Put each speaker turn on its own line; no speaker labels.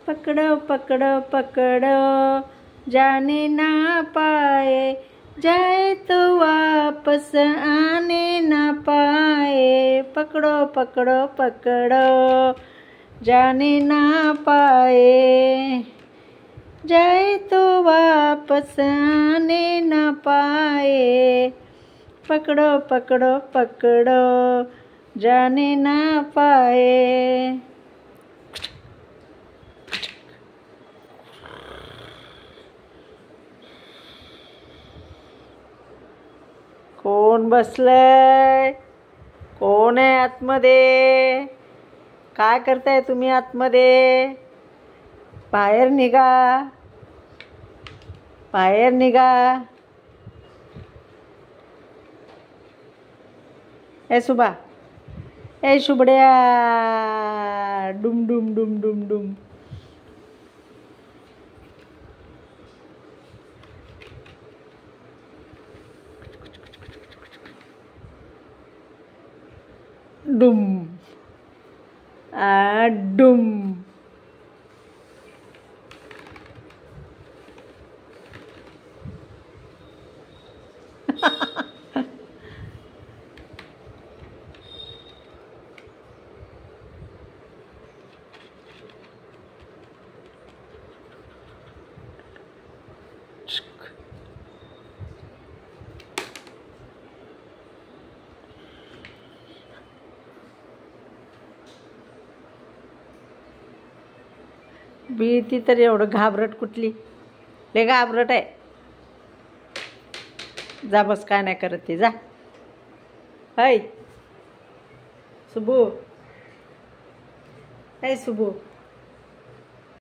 पकड़ो पकड़ो पकड़ो जाने ना पाए, जाए तो वापस आने ना पाए। पकड़ो पकड़ो पकड़ो जाने ना पाए, जाए तो वापस आने ना पाए। पकड़ो पकड़ो पकड़ो जाने ना पाए। कोण बसलंय? कोण आहे आतमध्ये? काय करताय तुम्ही आतमध्ये? बाहेर निघा, बाहेर निघा। ए सुबा, ए शुभड्या, डुम डुम डुम डुम डुम। डुम डुम। भीती तर एवढं घाबरट कुठली? लय घाबरट आहे। जा बस, काय नाही करत ते, जा। हाय सुबू, हाय सुबू।